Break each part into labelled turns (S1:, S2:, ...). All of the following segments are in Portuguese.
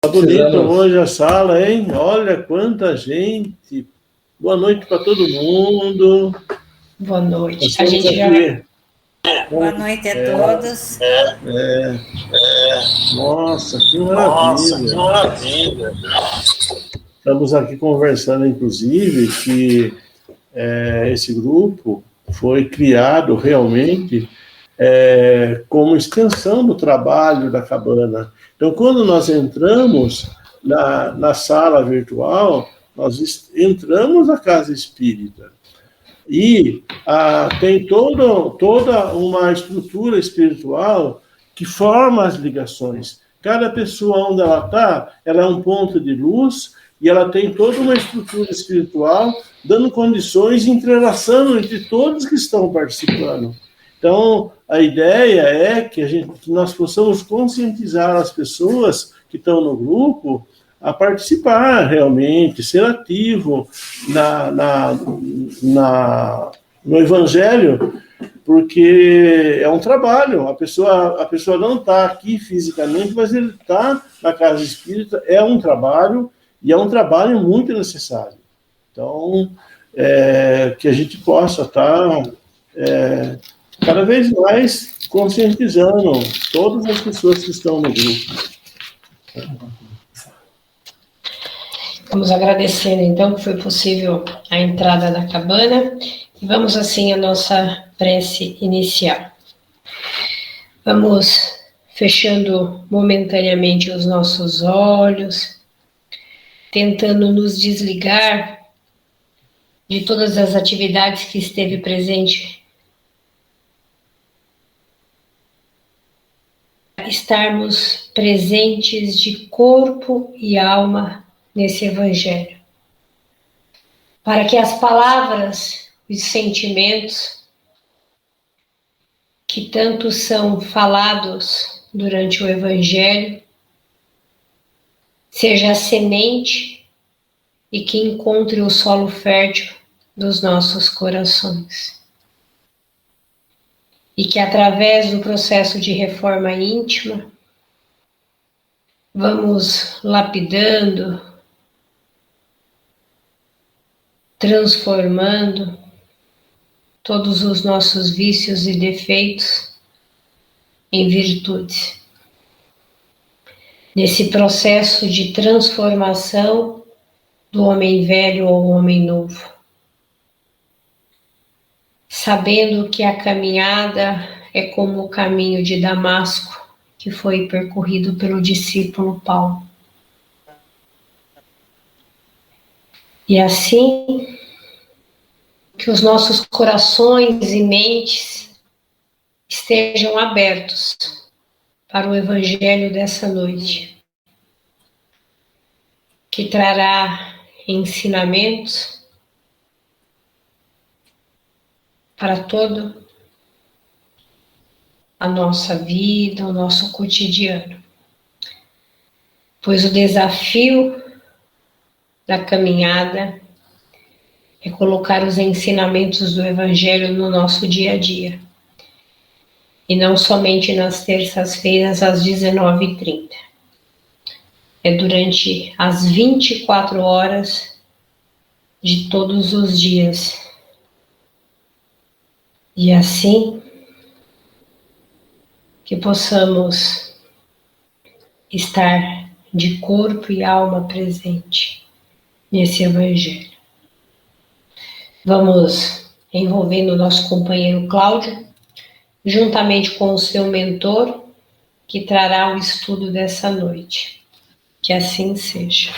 S1: Tá bonito hoje a sala, hein? Olha quanta gente. Boa noite para todo mundo.
S2: Boa noite.
S1: Nós estamos aqui.
S3: Boa noite a todos.
S1: Nossa, que maravilha. Estamos aqui conversando, inclusive, que esse grupo foi criado realmente como extensão do trabalho da cabana. Então, quando nós entramos na sala virtual, nós entramos na casa espírita. E tem toda uma estrutura espiritual que forma as ligações. Cada pessoa onde ela está, ela é um ponto de luz e ela tem toda uma estrutura espiritual dando condições, entrelaçando entre todos que estão participando. Então, a ideia é que nós possamos conscientizar as pessoas que estão no grupo a participar realmente, ser ativo no Evangelho, porque é um trabalho. A pessoa não está aqui fisicamente, mas ele está na casa espírita, é um trabalho, e é um trabalho muito necessário. Então, que a gente possa estar cada vez mais conscientizando todas as pessoas que estão no grupo.
S2: Vamos agradecendo, então, que foi possível a entrada da cabana. E vamos, assim, a nossa prece inicial. Vamos fechando momentaneamente os nossos olhos, tentando nos desligar de todas as atividades que esteve presente. Estarmos presentes de corpo e alma nesse Evangelho, para que as palavras, os sentimentos que tanto são falados durante o Evangelho seja a semente e que encontre o solo fértil dos nossos corações. E que através do processo de reforma íntima vamos lapidando, transformando todos os nossos vícios e defeitos em virtudes. Nesse processo de transformação do homem velho ao homem novo. Sabendo que a caminhada é como o caminho de Damasco, que foi percorrido pelo discípulo Paulo. E assim, que os nossos corações e mentes estejam abertos para o Evangelho dessa noite, que trará ensinamentos para toda a nossa vida, o nosso cotidiano. Pois o desafio da caminhada é colocar os ensinamentos do Evangelho no nosso dia a dia. E não somente nas terças-feiras às 19h30. É durante as 24 horas de todos os dias. E assim que possamos estar de corpo e alma presente nesse Evangelho. Vamos envolvendo o nosso companheiro Cláudio, juntamente com o seu mentor, que trará o estudo dessa noite. Que assim seja.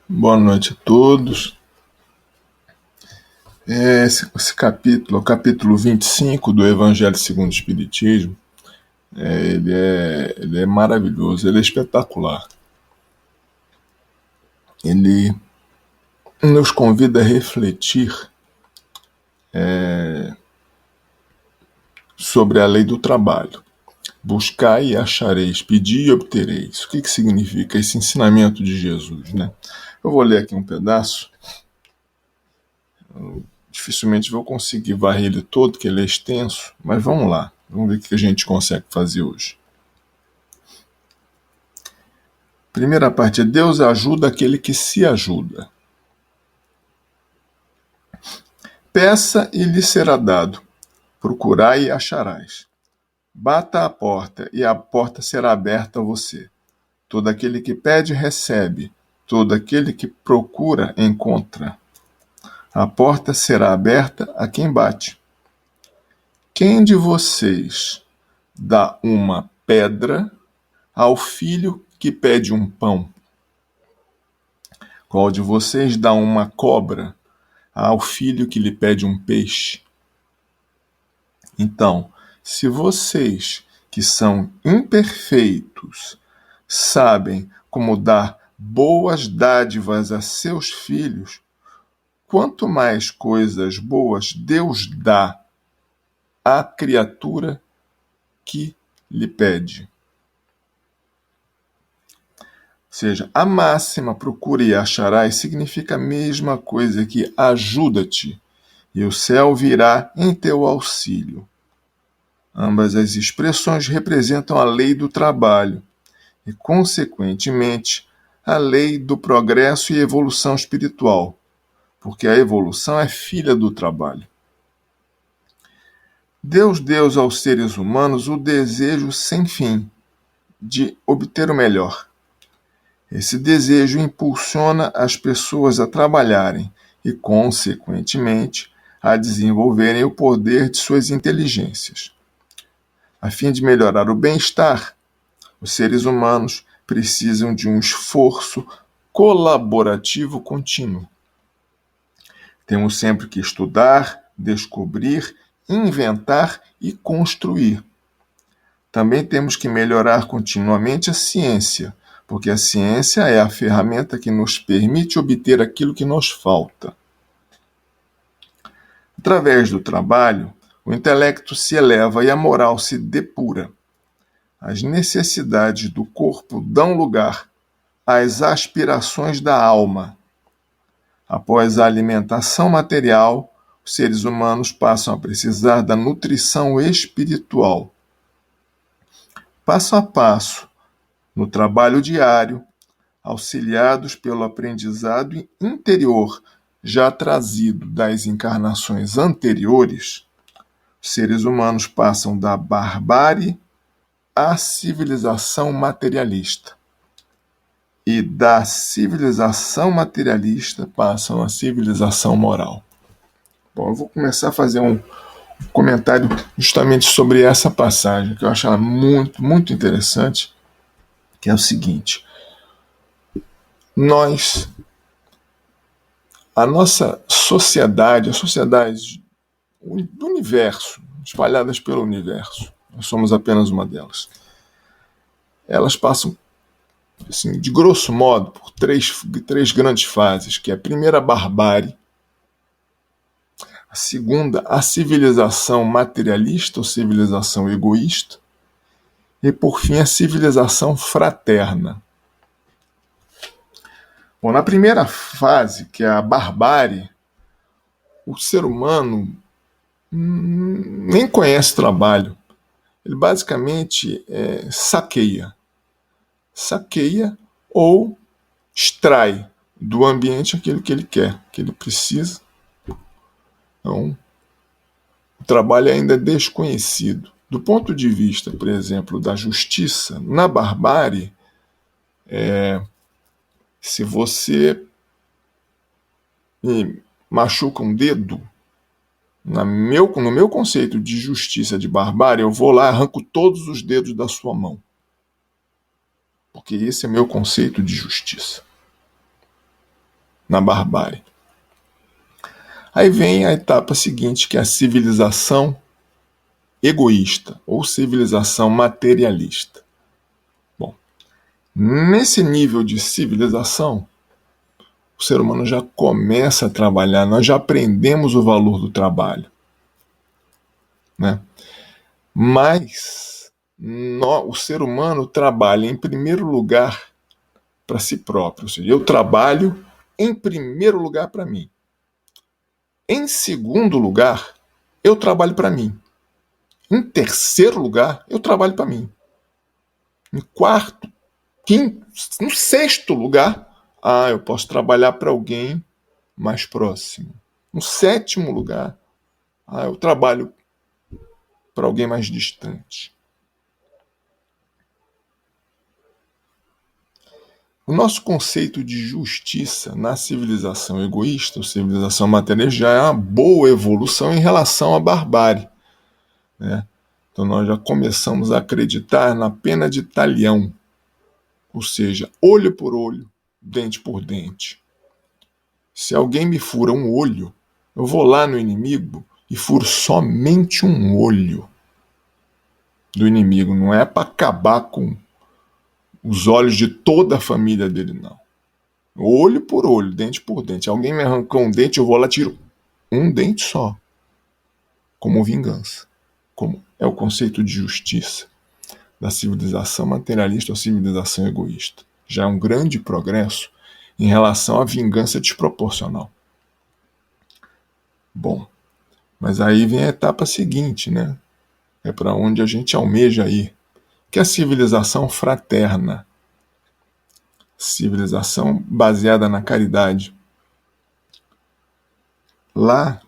S4: Boa noite a todos. Esse capítulo, o capítulo 25 do Evangelho segundo o Espiritismo, ele é maravilhoso, ele é espetacular. Ele nos convida a refletir sobre a lei do trabalho. Buscai e achareis, pedi e obtereis. O que significa esse ensinamento de Jesus, né? Eu vou ler aqui um pedaço. Dificilmente vou conseguir varrer ele todo, que ele é extenso, mas vamos lá. Vamos ver o que a gente consegue fazer hoje. Primeira parte é: Deus ajuda aquele que se ajuda. Peça e lhe será dado. Procurai e acharás. Bata a porta e a porta será aberta a você. Todo aquele que pede, recebe. Todo aquele que procura, encontra. A porta será aberta a quem bate. Quem de vocês dá uma pedra ao filho que pede um pão? Qual de vocês dá uma cobra ao filho que lhe pede um peixe? Então, se vocês, que são imperfeitos, sabem como dar boas dádivas a seus filhos, quanto mais coisas boas Deus dá à criatura que lhe pede. Ou seja, a máxima procure e acharás significa a mesma coisa que ajuda-te, e o céu virá em teu auxílio. Ambas as expressões representam a lei do trabalho e, consequentemente, a lei do progresso e evolução espiritual, porque a evolução é filha do trabalho. Deus deu aos seres humanos o desejo sem fim de obter o melhor. Esse desejo impulsiona as pessoas a trabalharem e, consequentemente, a desenvolverem o poder de suas inteligências. A fim de melhorar o bem-estar, os seres humanos precisam de um esforço colaborativo contínuo. Temos sempre que estudar, descobrir, inventar e construir. Também temos que melhorar continuamente a ciência, porque a ciência é a ferramenta que nos permite obter aquilo que nos falta. Através do trabalho, o intelecto se eleva e a moral se depura. As necessidades do corpo dão lugar às aspirações da alma. Após a alimentação material, os seres humanos passam a precisar da nutrição espiritual. Passo a passo, no trabalho diário, auxiliados pelo aprendizado interior já trazido das encarnações anteriores, os seres humanos passam da barbárie à civilização materialista. E da civilização materialista passam à civilização moral. Bom, eu vou começar a fazer um comentário justamente sobre essa passagem, que eu acho ela muito, muito interessante, que é o seguinte: a nossa sociedade, as sociedades do universo, espalhadas pelo universo, nós somos apenas uma delas, elas passam, assim, de grosso modo, por três grandes fases, que é a primeira, a barbárie; a segunda, a civilização materialista ou civilização egoísta; e, por fim, a civilização fraterna. Bom, na primeira fase, que é a barbárie, o ser humano nem conhece trabalho. Ele basicamente saqueia ou extrai do ambiente aquilo que ele quer, que ele precisa. Então, o trabalho ainda é desconhecido. Do ponto de vista, por exemplo, da justiça, na barbárie, se você machuca um dedo, no meu conceito de justiça de barbárie, eu vou lá e arranco todos os dedos da sua mão. Porque esse é meu conceito de justiça. Na barbárie. Aí vem a etapa seguinte, que é a civilização egoísta, ou civilização materialista. Bom, nesse nível de civilização, o ser humano já começa a trabalhar, nós já aprendemos o valor do trabalho. Né? Mas o ser humano trabalha em primeiro lugar para si próprio. Ou seja, eu trabalho em primeiro lugar para mim. Em segundo lugar, eu trabalho para mim. Em terceiro lugar, eu trabalho para mim. Em quarto, quinto, no sexto lugar, eu posso trabalhar para alguém mais próximo. No sétimo lugar, eu trabalho para alguém mais distante. O nosso conceito de justiça na civilização egoísta, ou civilização materialista, já é uma boa evolução em relação à barbárie, né? Então nós já começamos a acreditar na pena de talião, ou seja, olho por olho, dente por dente. Se alguém me fura um olho, eu vou lá no inimigo e furo somente um olho do inimigo. Não é para acabar com os olhos de toda a família dele, não. Olho por olho, dente por dente. Alguém me arrancou um dente, eu vou lá e tiro um dente só, como vingança. Como é o conceito de justiça da civilização materialista ou civilização egoísta. Já é um grande progresso em relação à vingança desproporcional. Bom, mas aí vem a etapa seguinte, né? É para onde a gente almeja ir, que é a civilização fraterna. Civilização baseada na caridade. Lá,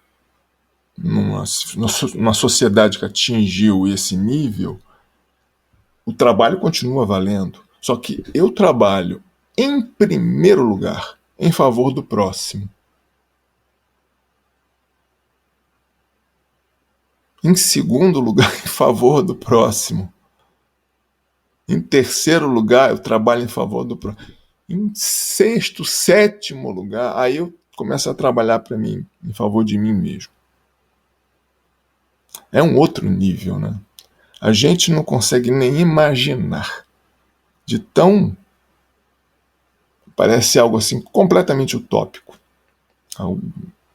S4: numa sociedade que atingiu esse nível, o trabalho continua valendo. Só que eu trabalho, em primeiro lugar, em favor do próximo. Em segundo lugar, em favor do próximo. Em terceiro lugar, eu trabalho em favor do próximo. Em sexto, sétimo lugar, aí eu começo a trabalhar para mim, em favor de mim mesmo. É um outro nível, né? A gente não consegue nem imaginar de tão... Parece algo assim completamente utópico, algo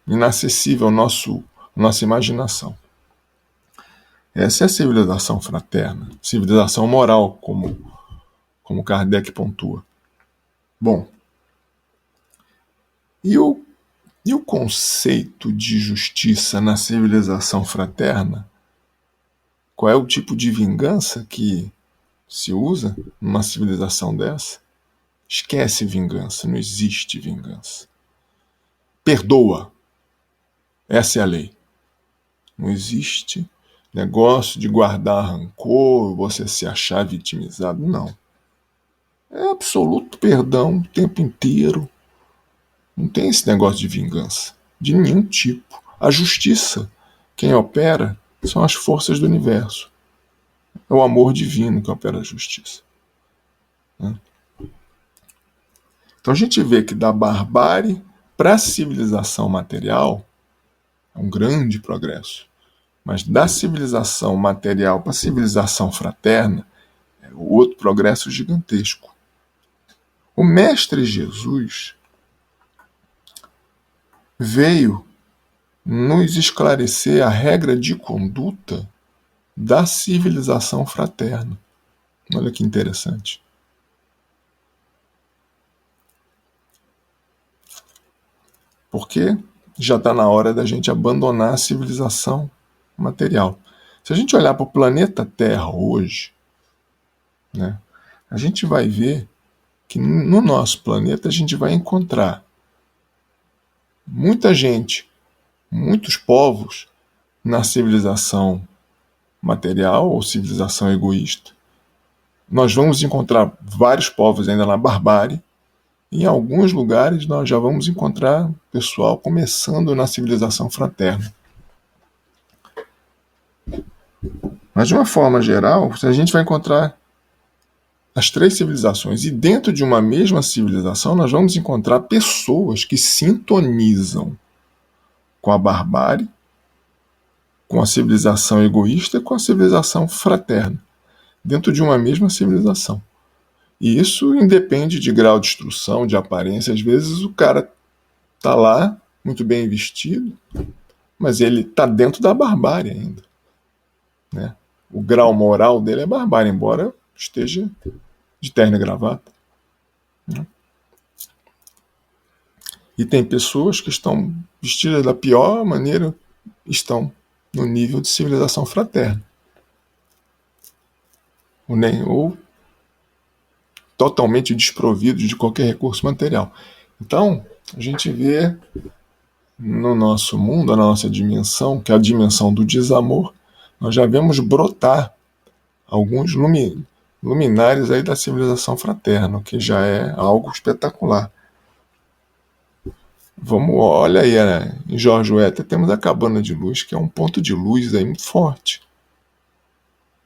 S4: inacessível à nossa imaginação. Essa é a civilização fraterna, civilização moral, como Kardec pontua. Bom, e o conceito de justiça na civilização fraterna? Qual é o tipo de vingança que se usa numa civilização dessa? Esquece vingança, não existe vingança. Perdoa. Essa é a lei. Não existe negócio de guardar rancor, você se achar vitimizado, não. É absoluto perdão o tempo inteiro. Não tem esse negócio de vingança, de nenhum tipo. A justiça, quem opera, são as forças do universo. É o amor divino que opera a justiça. Então a gente vê que da barbárie para a civilização material é um grande progresso. Mas da civilização material para a civilização fraterna é outro progresso gigantesco. O Mestre Jesus veio nos esclarecer a regra de conduta da civilização fraterna. Olha que interessante. Porque já está na hora da gente abandonar a civilização material. Se a gente olhar para o planeta Terra hoje, né, a gente vai ver que no nosso planeta a gente vai encontrar muita gente, muitos povos na civilização material ou civilização egoísta. Nós vamos encontrar vários povos ainda na barbárie. Em alguns lugares nós já vamos encontrar pessoal começando na civilização fraterna. Mas de uma forma geral, a gente vai encontrar as três civilizações. E dentro de uma mesma civilização nós vamos encontrar pessoas que sintonizam com a barbárie, com a civilização egoísta e com a civilização fraterna. Dentro de uma mesma civilização. E isso independe de grau de instrução, de aparência. Às vezes o cara está lá, muito bem vestido, mas ele está dentro da barbárie ainda. Né? O grau moral dele é barbárie, embora esteja de terno e gravata. Né? E tem pessoas que estão vestidas da pior maneira, estão no nível de civilização fraterna. ou totalmente desprovidos de qualquer recurso material. Então, a gente vê no nosso mundo, na nossa dimensão, que é a dimensão do desamor, nós já vemos brotar alguns luminares aí da civilização fraterna, que já é algo espetacular. Olha aí, né? Em Jorge Wetter temos a Cabana de Luz, que é um ponto de luz aí muito forte.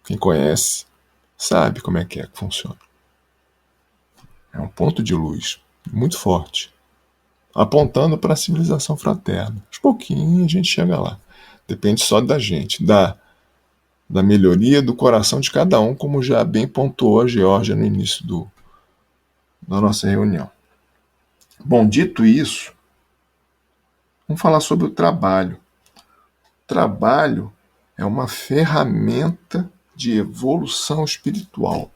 S4: Quem conhece sabe como é que funciona. É um ponto de luz muito forte, apontando para a civilização fraterna. Aos pouquinhos a gente chega lá. Depende só da gente, da melhoria do coração de cada um, como já bem pontuou a Geórgia no início da nossa reunião. Bom, dito isso, vamos falar sobre o trabalho. O trabalho é uma ferramenta de evolução espiritual.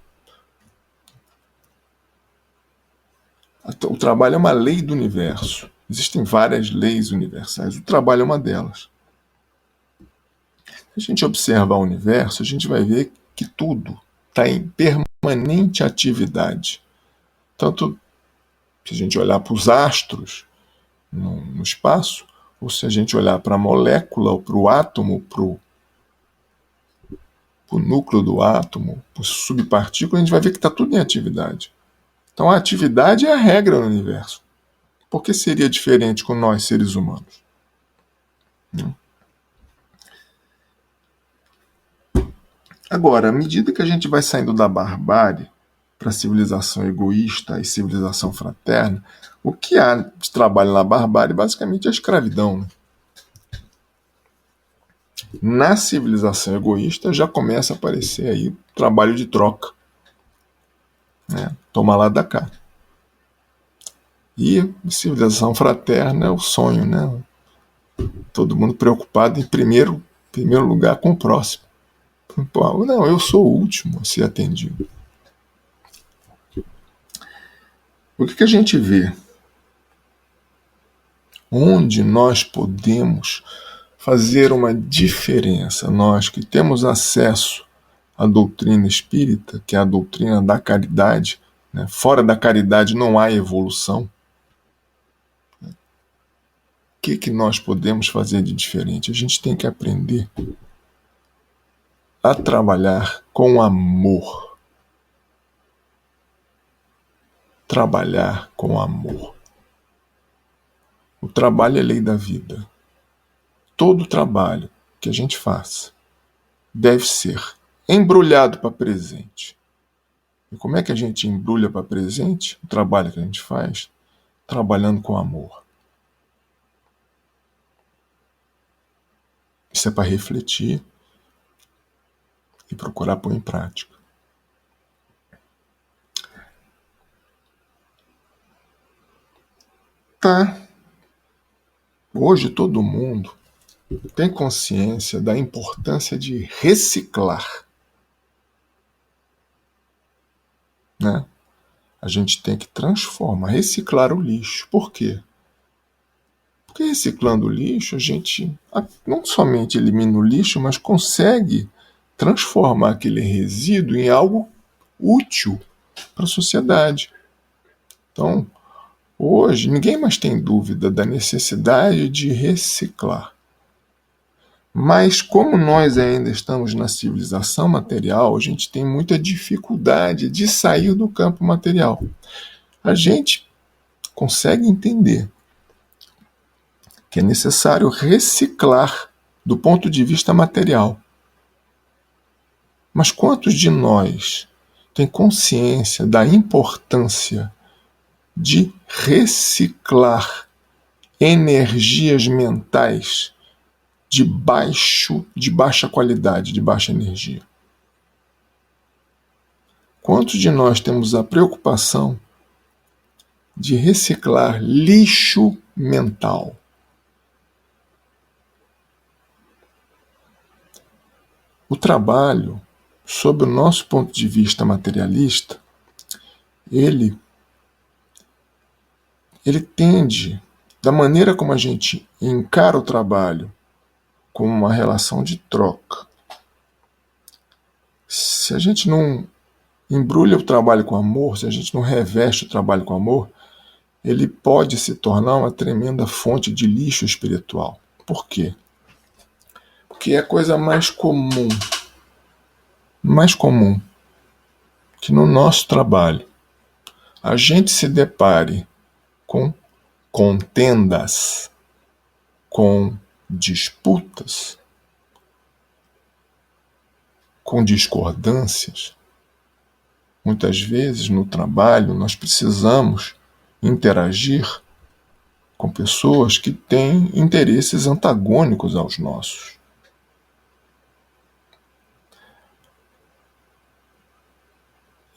S4: O trabalho é uma lei do universo. Existem várias leis universais. O trabalho é uma delas. Se a gente observar o universo, a gente vai ver que tudo está em permanente atividade. Tanto se a gente olhar para os astros no espaço, ou se a gente olhar para a molécula, ou para o átomo, para o núcleo do átomo, para o subpartícula, a gente vai ver que está tudo em atividade. Então a atividade é a regra no universo. Por que seria diferente com nós, seres humanos? Agora, à medida que a gente vai saindo da barbárie para a civilização egoísta e civilização fraterna, o que há de trabalho na barbárie basicamente é a escravidão. Né? Na civilização egoísta já começa a aparecer aí o trabalho de troca. Né? Toma lá da cá. E a civilização fraterna é o sonho, né? Todo mundo preocupado em primeiro lugar com o próximo. Pô, não, eu sou o último a ser atendido. O que a gente vê? Onde nós podemos fazer uma diferença, nós que temos acesso à doutrina espírita, que é a doutrina da caridade, né? Fora da caridade não há evolução. O que nós podemos fazer de diferente? A gente tem que aprender a trabalhar com amor. Trabalhar com amor. O trabalho é lei da vida. Todo trabalho que a gente faça deve ser embrulhado para presente. E como é que a gente embrulha para presente o trabalho que a gente faz? Trabalhando com amor. Isso é para refletir e procurar pôr em prática. Tá. Hoje todo mundo tem consciência da importância de reciclar. Né? A gente tem que transformar, reciclar o lixo. Por quê? Porque reciclando o lixo, a gente não somente elimina o lixo, mas consegue transformar aquele resíduo em algo útil para a sociedade. Então, hoje, ninguém mais tem dúvida da necessidade de reciclar. Mas como nós ainda estamos na civilização material, a gente tem muita dificuldade de sair do campo material. A gente consegue entender que é necessário reciclar do ponto de vista material. Mas quantos de nós têm consciência da importância de reciclar energias mentais de baixa qualidade, de baixa energia? Quantos de nós temos a preocupação de reciclar lixo mental? O trabalho, sob o nosso ponto de vista materialista, ele tende, da maneira como a gente encara o trabalho, como uma relação de troca. Se a gente não embrulha o trabalho com amor, se a gente não reveste o trabalho com amor, ele pode se tornar uma tremenda fonte de lixo espiritual. Por quê? Porque é a coisa mais comum que no nosso trabalho a gente se depare com contendas, com disputas, com discordâncias. Muitas vezes no trabalho nós precisamos interagir com pessoas que têm interesses antagônicos aos nossos.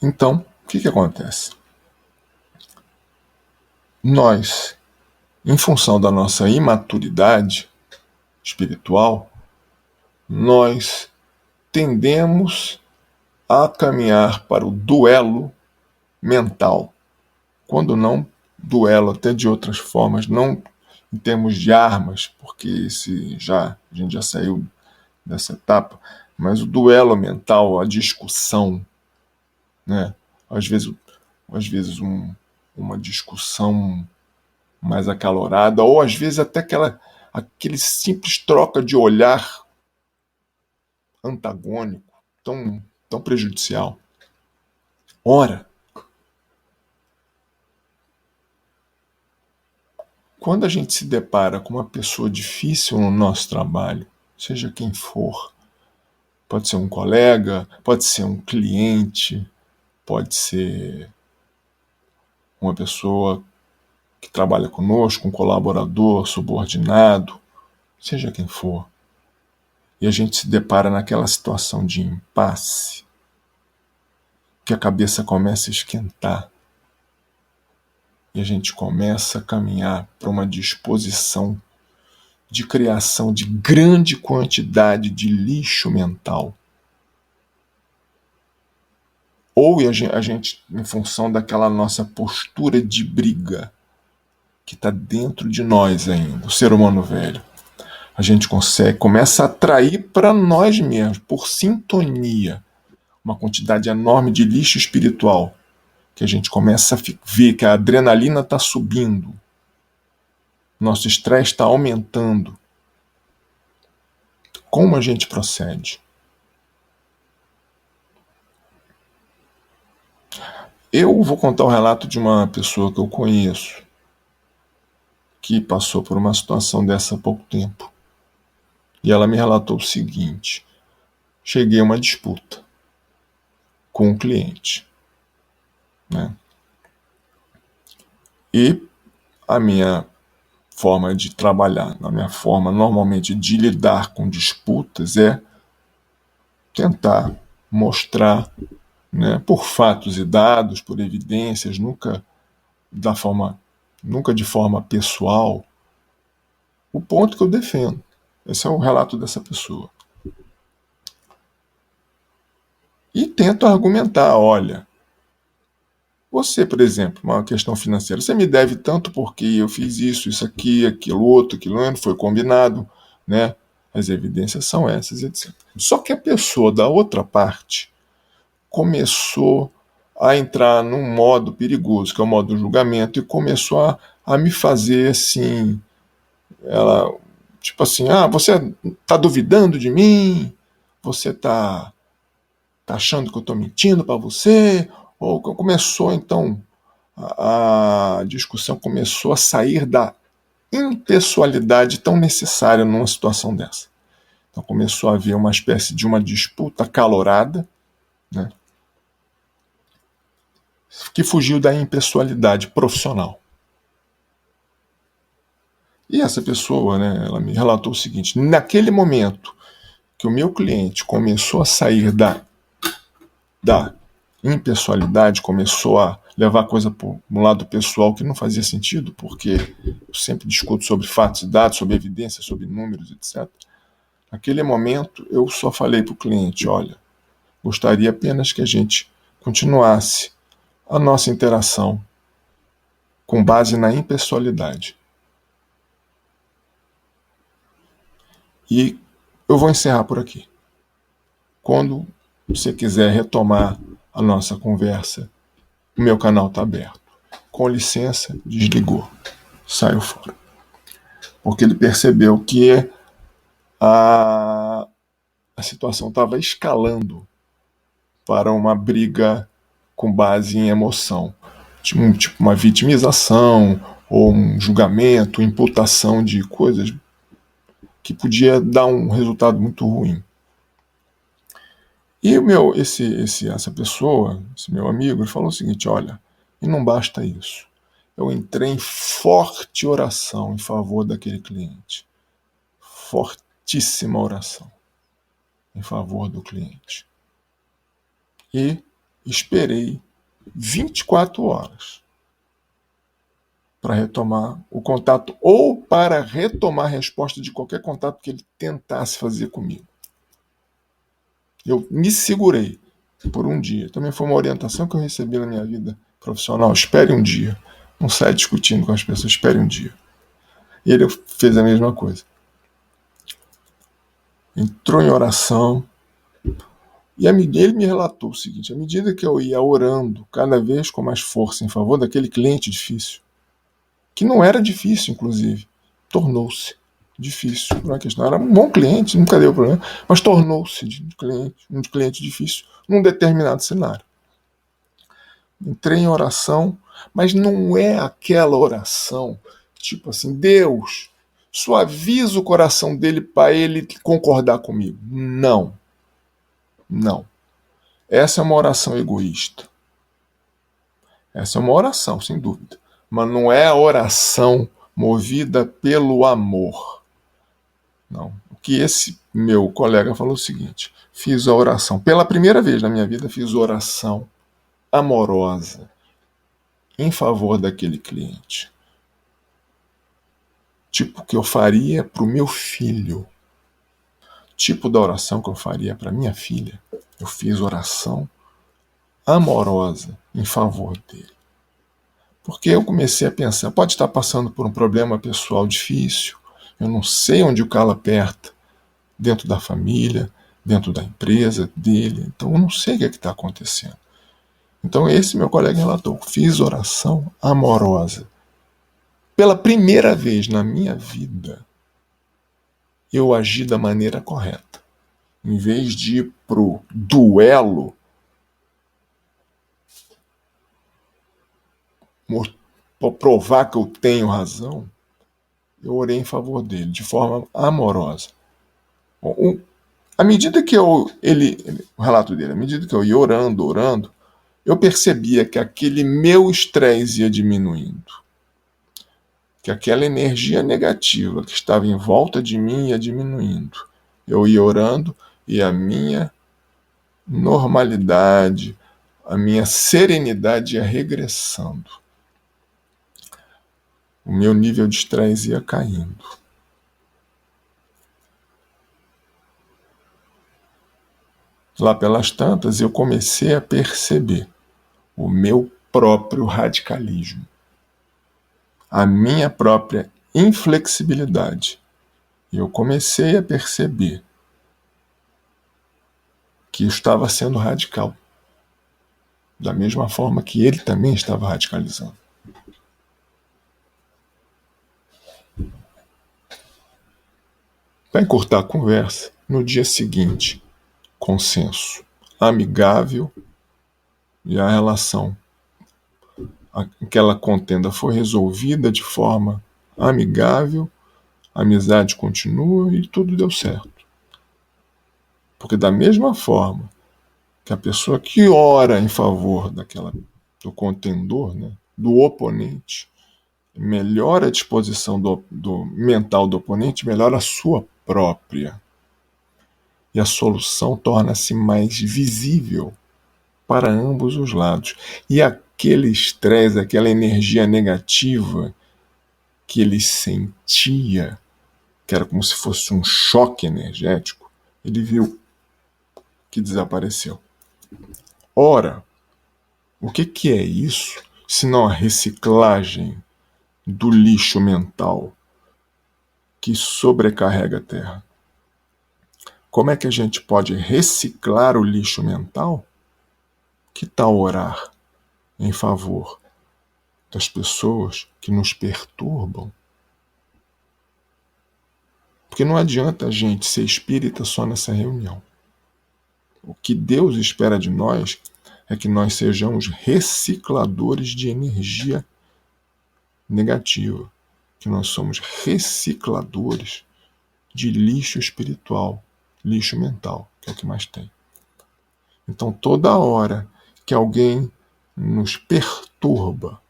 S4: Então, o que acontece? Nós, em função da nossa imaturidade espiritual, nós tendemos a caminhar para o duelo mental, quando não duelo até de outras formas, não em termos de armas, porque a gente já saiu dessa etapa, mas o duelo mental, a discussão, né? Às vezes uma discussão mais acalorada, ou às vezes até aquele simples troca de olhar antagônico, tão prejudicial. Ora, quando a gente se depara com uma pessoa difícil no nosso trabalho, seja quem for, pode ser um colega, pode ser um cliente, pode ser uma pessoa que trabalha conosco, um colaborador, subordinado, seja quem for, e a gente se depara naquela situação de impasse, que a cabeça começa a esquentar, e a gente começa a caminhar para uma disposição de criação de grande quantidade de lixo mental. Ou a gente, em função daquela nossa postura de briga, que está dentro de nós ainda, o ser humano velho, a gente começa a atrair para nós mesmos, por sintonia, uma quantidade enorme de lixo espiritual, que a gente começa a ver que a adrenalina está subindo, nosso estresse está aumentando. Como a gente procede? Eu vou contar o relato de uma pessoa que eu conheço, que passou por uma situação dessa há pouco tempo. E ela me relatou o seguinte: cheguei a uma disputa com um cliente, né? E a minha forma de trabalhar, a minha forma normalmente de lidar com disputas é tentar mostrar, né, por fatos e dados, por evidências, nunca de forma pessoal, o ponto que eu defendo. Esse é o relato dessa pessoa. E tento argumentar, olha, você, por exemplo, uma questão financeira, você me deve tanto porque eu fiz isso aqui, aquilo outro, foi combinado, né? As evidências são essas, etc. Só que a pessoa da outra parte começou a entrar num modo perigoso, que é o modo do julgamento, e começou a me fazer assim, ela, tipo assim, você está duvidando de mim? Você está achando que eu estou mentindo para você? Ou começou, então, a discussão começou a sair da impessoalidade tão necessária numa situação dessa. Então começou a haver uma espécie de uma disputa acalorada, né, que fugiu da impessoalidade profissional. E essa pessoa, né, ela me relatou o seguinte: naquele momento que o meu cliente começou a sair da impessoalidade, começou a levar a coisa para um lado pessoal que não fazia sentido, porque eu sempre discuto sobre fatos e dados, sobre evidências, sobre números, etc. Naquele momento, eu só falei para o cliente: olha, gostaria apenas que a gente continuasse a nossa interação com base na impessoalidade. E eu vou encerrar por aqui. Quando você quiser retomar a nossa conversa, o meu canal está aberto. Com licença, desligou, saiu fora. Porque ele percebeu que a situação estava escalando para uma briga com base em emoção. Tipo uma vitimização, ou um julgamento, imputação de coisas que podia dar um resultado muito ruim. E essa pessoa, esse meu amigo, ele falou o seguinte: olha, e não basta isso. Eu entrei em forte oração em favor daquele cliente. Fortíssima oração em favor do cliente. E esperei 24 horas para retomar o contato ou para retomar a resposta de qualquer contato que ele tentasse fazer comigo. Eu me segurei por um dia. Também foi uma orientação que eu recebi na minha vida profissional. Espere um dia. Não saia discutindo com as pessoas. Espere um dia. E ele fez a mesma coisa. Entrou em oração. E ele me relatou o seguinte: à medida que eu ia orando cada vez com mais força em favor daquele cliente difícil, que não era difícil, inclusive, tornou-se difícil. Não é questão, era um bom cliente, nunca deu problema, mas tornou-se um cliente difícil num determinado cenário. Entrei em oração, mas não é aquela oração tipo assim: Deus, suaviza o coração dele para ele concordar comigo. Não. Essa é uma oração egoísta. Essa é uma oração, sem dúvida. Mas não é a oração movida pelo amor. Não. O que esse meu colega falou é o seguinte: fiz a oração. Pela primeira vez na minha vida, fiz oração amorosa em favor daquele cliente. Tipo que eu faria para o meu filho. Tipo da oração que eu faria para minha filha. Eu fiz oração amorosa em favor dele. Porque eu comecei a pensar: pode estar passando por um problema pessoal difícil, eu não sei onde o calo aperta, dentro da família, dentro da empresa dele, então eu não sei o que está acontecendo. Então esse meu colega relatou: fiz oração amorosa. Pela primeira vez na minha vida, eu agi da maneira correta. Em vez de ir pro duelo, para provar que eu tenho razão, eu orei em favor dele, de forma amorosa. À medida que o relato dele, à medida que eu ia orando, eu percebia que aquele meu estresse ia diminuindo. Que aquela energia negativa que estava em volta de mim ia diminuindo. Eu ia orando e a minha normalidade, a minha serenidade ia regressando. O meu nível de estresse ia caindo. Lá pelas tantas, eu comecei a perceber o meu próprio radicalismo, a minha própria inflexibilidade. E eu comecei a perceber que eu estava sendo radical, da mesma forma que ele também estava radicalizando. Para encurtar a conversa, no dia seguinte, consenso amigável e a relação, aquela contenda foi resolvida de forma amigável, a amizade continua e tudo deu certo. Porque da mesma forma que a pessoa que ora em favor do contendor, né, do oponente, melhora a disposição do mental do oponente, melhora a sua própria. E a solução torna-se mais visível para ambos os lados. E aquele estresse, aquela energia negativa que ele sentia, que era como se fosse um choque energético, ele viu que desapareceu. Ora, o que é isso, senão a reciclagem do lixo mental que sobrecarrega a Terra? Como é que a gente pode reciclar o lixo mental? Que tal orar em favor das pessoas que nos perturbam? Porque não adianta a gente ser espírita só nessa reunião. O que Deus espera de nós é que nós sejamos recicladores de energia negativa, que nós somos recicladores de lixo espiritual, lixo mental, que é o que mais tem. Então, toda hora que alguém nos perturba,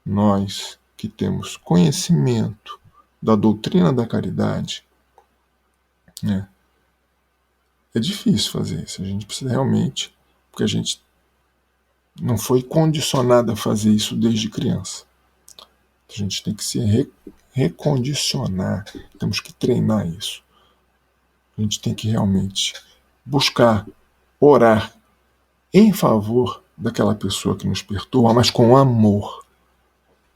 S4: nós que temos conhecimento da doutrina da caridade, né, é difícil fazer isso. A gente precisa realmente, porque a gente não foi condicionado a fazer isso desde criança. A gente tem que se recondicionar, temos que treinar isso. A gente tem que realmente buscar, orar em favor daquela pessoa que nos perturba, mas com amor.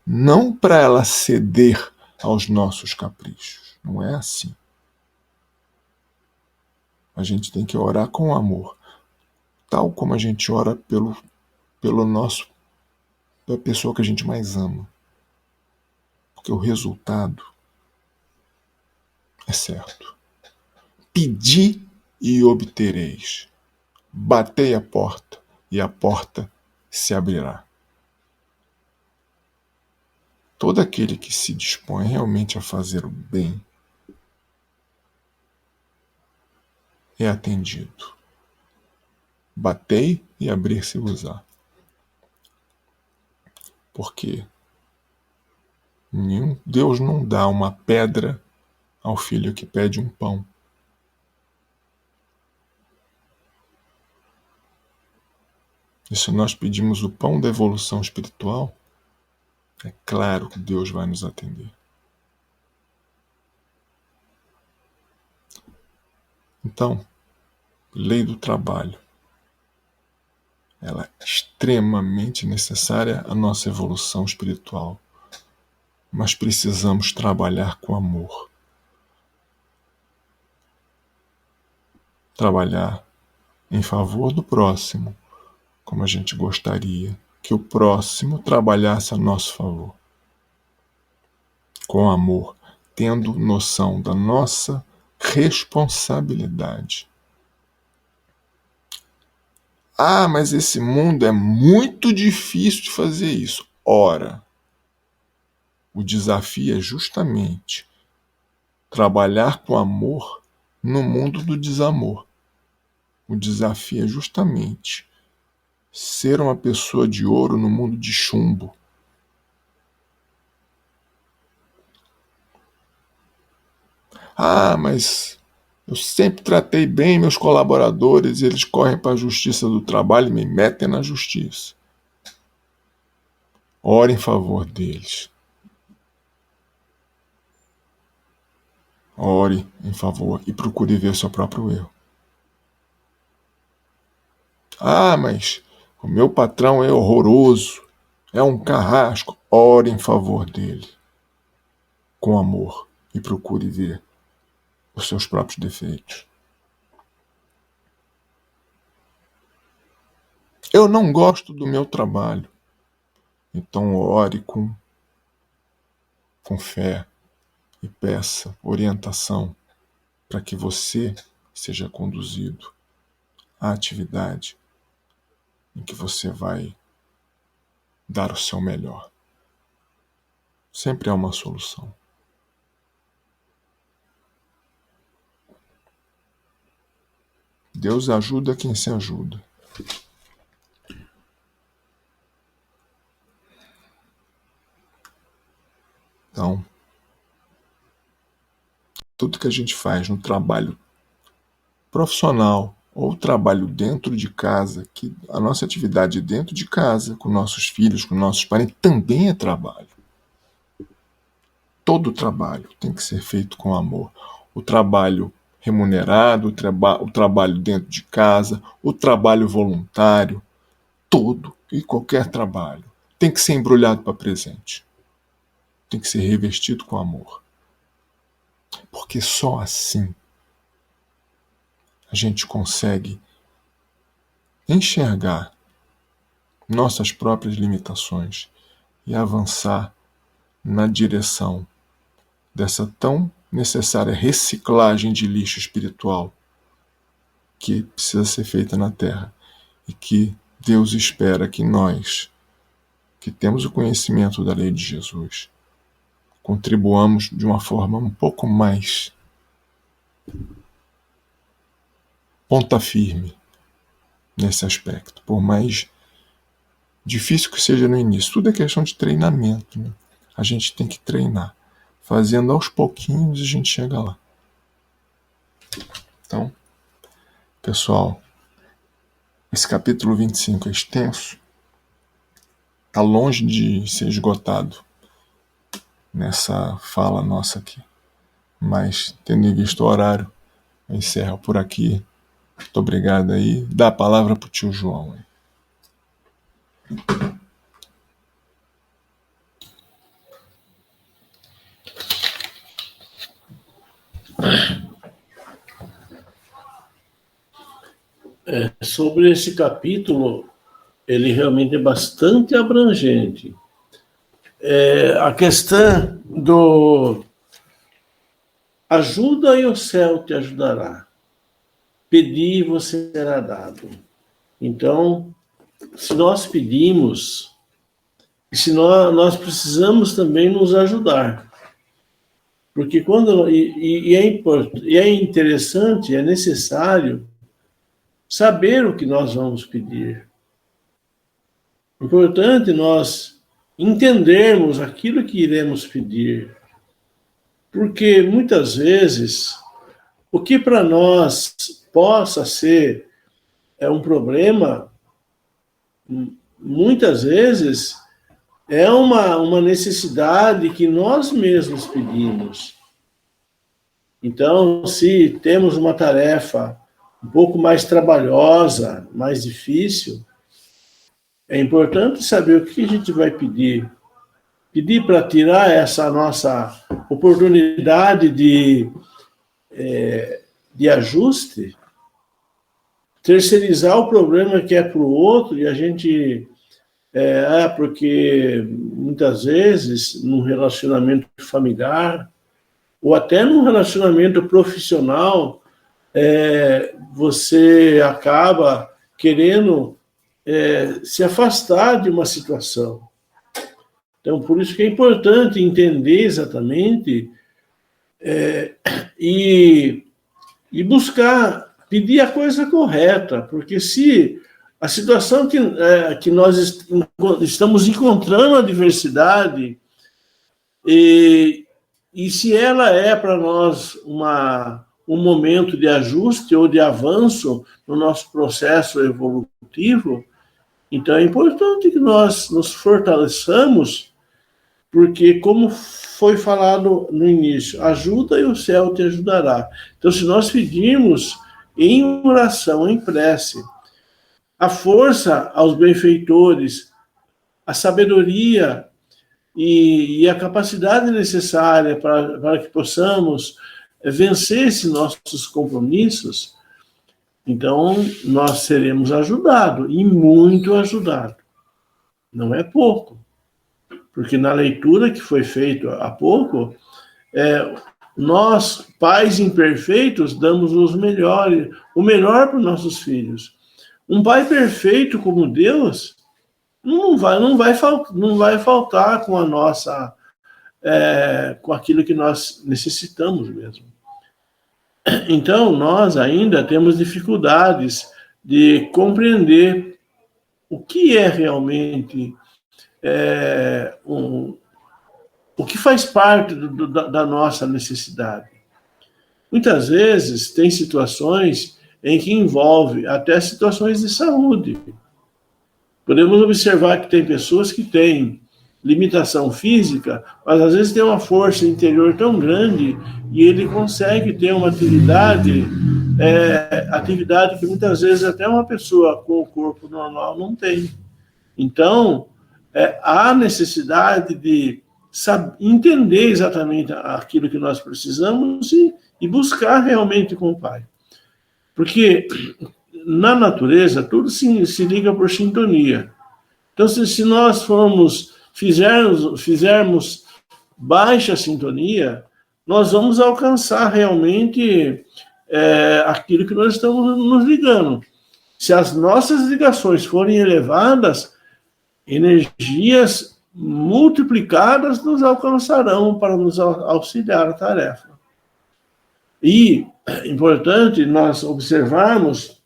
S4: Não para ela ceder aos nossos caprichos. Não é assim. A gente tem que orar com amor, tal como a gente ora pela pessoa que a gente mais ama. Porque o resultado é certo. Pedi e obtereis. Batei a porta e a porta se abrirá. Todo aquele que se dispõe realmente a fazer o bem é atendido. Batei e abrir-se-vos-á. Porque Deus não dá uma pedra ao filho que pede um pão. E se nós pedimos o pão da evolução espiritual, é claro que Deus vai nos atender. Então, lei do trabalho. Ela é extremamente necessária à nossa evolução espiritual. Mas precisamos trabalhar com amor. Trabalhar em favor do próximo, como a gente gostaria que o próximo trabalhasse a nosso favor. Com amor, tendo noção da nossa responsabilidade. Ah, mas esse mundo é muito difícil de fazer isso. Ora, o desafio é justamente trabalhar com amor no mundo do desamor. O desafio é justamente ser uma pessoa de ouro no mundo de chumbo. Ah, mas eu sempre tratei bem meus colaboradores, eles correm para a justiça do trabalho e me metem na justiça. Ore em favor deles. Ore em favor e procure ver o seu próprio erro. Ah, mas o meu patrão é horroroso, é um carrasco. Ore em favor dele, com amor, e procure ver os seus próprios defeitos. Eu não gosto do meu trabalho. Então ore com fé e peça orientação para que você seja conduzido à atividade em que você vai dar o seu melhor. Sempre há uma solução. Deus ajuda quem se ajuda. Então, tudo que a gente faz no trabalho profissional ou trabalho dentro de casa, que a nossa atividade dentro de casa, com nossos filhos, com nossos parentes, também é trabalho. Todo trabalho tem que ser feito com amor. O trabalho remunerado, o trabalho dentro de casa, o trabalho voluntário, todo e qualquer trabalho tem que ser embrulhado para presente. Tem que ser revestido com amor. Porque só assim a gente consegue enxergar nossas próprias limitações e avançar na direção dessa tão necessária reciclagem de lixo espiritual que precisa ser feita na Terra e que Deus espera que nós, que temos o conhecimento da lei de Jesus, contribuamos de uma forma um pouco mais ponta firme nesse aspecto, por mais difícil que seja no início. Tudo é questão de treinamento, né? A gente tem que treinar. Fazendo aos pouquinhos a gente chega lá. Então, pessoal, esse capítulo 25 é extenso, está longe de ser esgotado nessa fala nossa aqui. Mas, tendo em vista o horário, eu encerro por aqui. Muito obrigado aí. Dá a palavra para o tio João aí.
S1: Sobre esse capítulo, ele realmente é bastante abrangente. A questão do ajuda e o céu te ajudará. Pedir e você será dado. Então, se nós pedimos, se nós precisamos também nos ajudar. Porque quando é interessante, é necessário saber o que nós vamos pedir. É importante nós entendermos aquilo que iremos pedir. Porque muitas vezes o que para nós possa ser um problema, muitas vezes é uma necessidade que nós mesmos pedimos. Então, se temos uma tarefa um pouco mais trabalhosa, mais difícil, é importante saber o que a gente vai pedir. Pedir para tirar essa nossa oportunidade de ajuste, terceirizar o problema que é para o outro e a gente... porque muitas vezes, num relacionamento familiar, ou até num relacionamento profissional, você acaba querendo se afastar de uma situação. Então, por isso que é importante entender exatamente e buscar, pedir a coisa correta, porque se a situação que nós estamos encontrando a diversidade, e se ela é para nós um momento de ajuste ou de avanço no nosso processo evolutivo, então é importante que nós nos fortaleçamos, porque, como foi falado no início, ajuda e o céu te ajudará. Então, se nós pedirmos em oração, em prece, a força aos benfeitores, a sabedoria e a capacidade necessária para que possamos vencer esses nossos compromissos, então nós seremos ajudados, e muito ajudados. Não é pouco, porque na leitura que foi feita há pouco, nós, pais imperfeitos, damos o melhor para os nossos filhos. Um pai perfeito como Deus não vai faltar com a nossa, com aquilo que nós necessitamos mesmo. Então, nós ainda temos dificuldades de compreender o que é realmente o que faz parte da nossa necessidade. Muitas vezes tem situações em que envolve até situações de saúde. Podemos observar que tem pessoas que têm limitação física, mas às vezes tem uma força interior tão grande e ele consegue ter uma atividade que muitas vezes até uma pessoa com o corpo normal não tem. Então, há necessidade de entender exatamente aquilo que nós precisamos e buscar realmente com o Pai. Porque na natureza tudo se liga por sintonia. Então, se nós fizermos baixa sintonia, nós vamos alcançar realmente aquilo que nós estamos nos ligando. Se as nossas ligações forem elevadas, energias multiplicadas nos alcançarão para nos auxiliar na tarefa. E é importante nós observarmos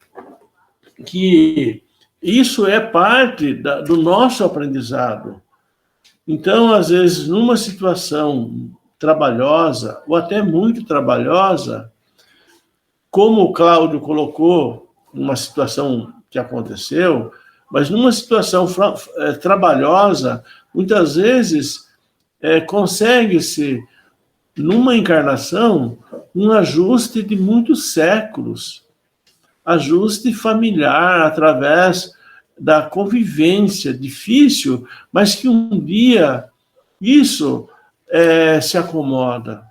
S1: que isso é parte do nosso aprendizado. Então, às vezes, numa situação trabalhosa, ou até muito trabalhosa, como o Cláudio colocou, numa situação que aconteceu, mas numa situação trabalhosa, muitas vezes consegue-se, numa encarnação, um ajuste de muitos séculos, ajuste familiar, através da convivência difícil, mas que um dia isso se acomoda.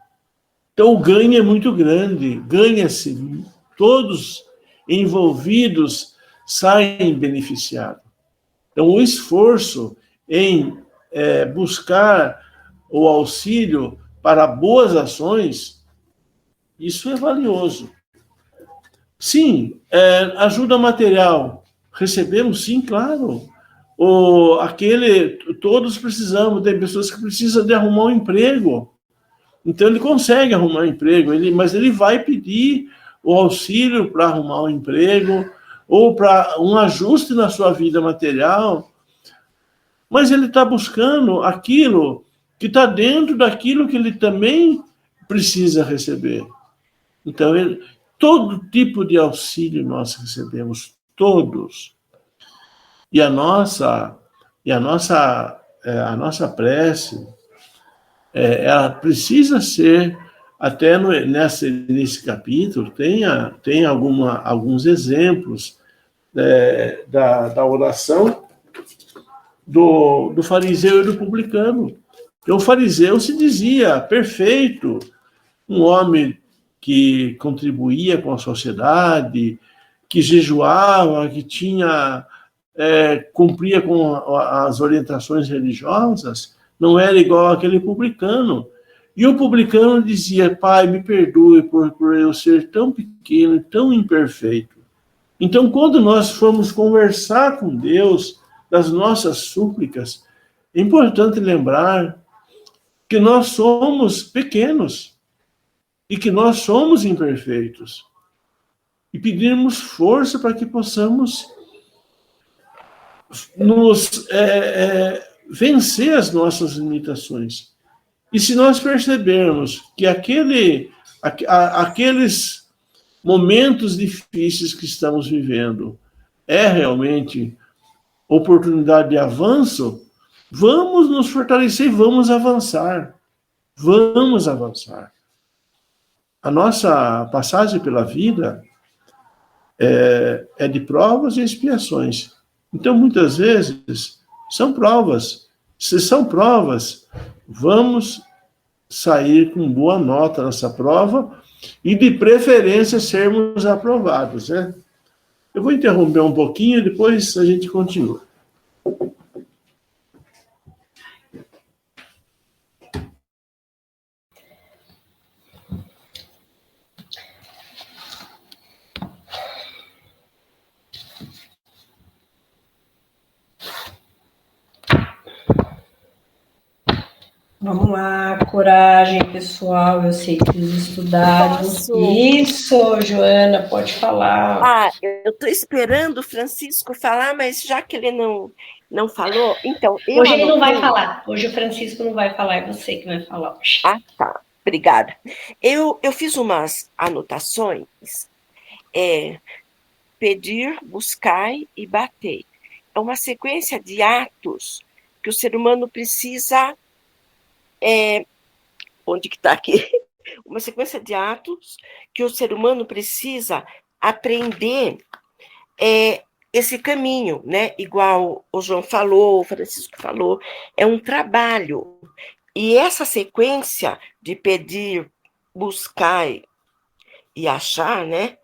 S1: Então, o ganho é muito grande, ganha-se, todos envolvidos saem beneficiados. Então, o esforço em buscar o auxílio para boas ações, isso é valioso. Sim, ajuda material. Recebemos, sim, claro. Todos precisamos, tem pessoas que precisam de arrumar um emprego. Então, ele consegue arrumar um emprego, mas ele vai pedir o auxílio para arrumar um emprego ou para um ajuste na sua vida material. Mas ele está buscando aquilo que está dentro daquilo que ele também precisa receber. Então, todo tipo de auxílio nós recebemos, todos. E a nossa prece, ela precisa ser, até nesse capítulo, tem alguns exemplos da oração do fariseu e do publicano. Então, o fariseu se dizia perfeito, um homem que contribuía com a sociedade, que jejuava, que cumpria com as orientações religiosas, não era igual àquele publicano. E o publicano dizia: Pai, me perdoe por eu ser tão pequeno, tão imperfeito. Então, quando nós formos conversar com Deus das nossas súplicas, é importante lembrar que nós somos pequenos e que nós somos imperfeitos. E pedirmos força para que possamos vencer as nossas limitações. E se nós percebermos que aqueles momentos difíceis que estamos vivendo é realmente oportunidade de avanço, vamos nos fortalecer e vamos avançar. Vamos avançar. A nossa passagem pela vida é de provas e expiações. Então, muitas vezes, são provas. Se são provas, vamos sair com boa nota nessa prova e, de preferência, sermos aprovados, né? Eu vou interromper um pouquinho e depois a gente continua.
S2: Vamos lá, coragem, pessoal. Eu sei que eles estudaram.
S5: Posso?
S2: Isso, Joana, pode falar.
S5: Eu estou esperando o Francisco falar, mas já que ele não falou, então...
S2: Hoje ele não vai falar. Hoje o Francisco não vai falar, é você que vai falar hoje.
S5: Ah, tá. Obrigada. Eu fiz umas anotações. Pedir, buscar e bater. É uma sequência de atos que o ser humano precisa... onde que está aqui? Uma sequência de atos que o ser humano precisa aprender esse caminho, né? Igual o João falou, o Francisco falou, é um trabalho. E essa sequência de pedir, buscar e achar, né?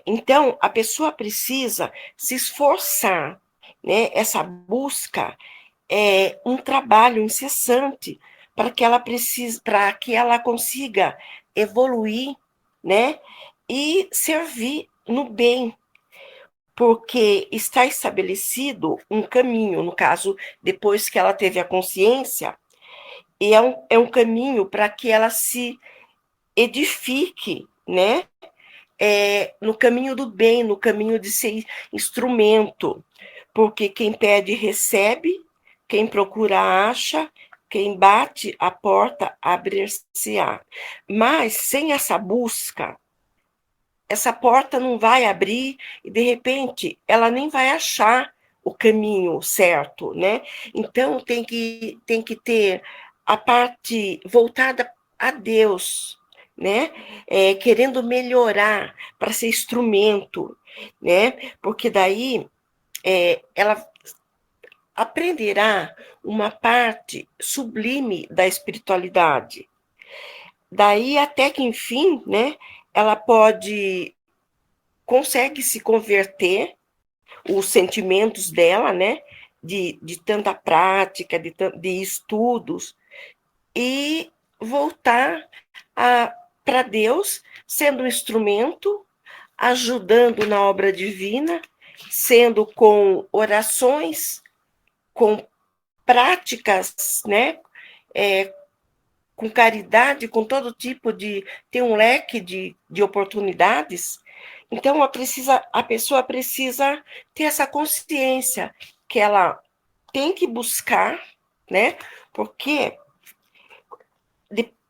S5: Então, a pessoa precisa se esforçar. né, essa busca é um trabalho incessante para que ela consiga evoluir, né, e servir no bem, porque está estabelecido um caminho, no caso, depois que ela teve a consciência, e é um caminho para que ela se edifique, né, no caminho do bem, no caminho de ser instrumento, porque quem pede recebe, quem procura acha, quem bate a porta abrir-se-á. Mas sem essa busca, essa porta não vai abrir e de repente ela nem vai achar o caminho certo, né? Então tem que ter a parte voltada a Deus, né? Querendo melhorar para ser instrumento, né? Porque daí ela aprenderá uma parte sublime da espiritualidade. Daí até que enfim, né? Ela consegue se converter, os sentimentos dela, né? De tanta prática, de estudos, e voltar para Deus, sendo um instrumento, ajudando na obra divina, sendo com orações, com práticas, né? Com caridade, com todo tipo ter um leque de oportunidades. Então, a pessoa precisa ter essa consciência que ela tem que buscar, né? Porque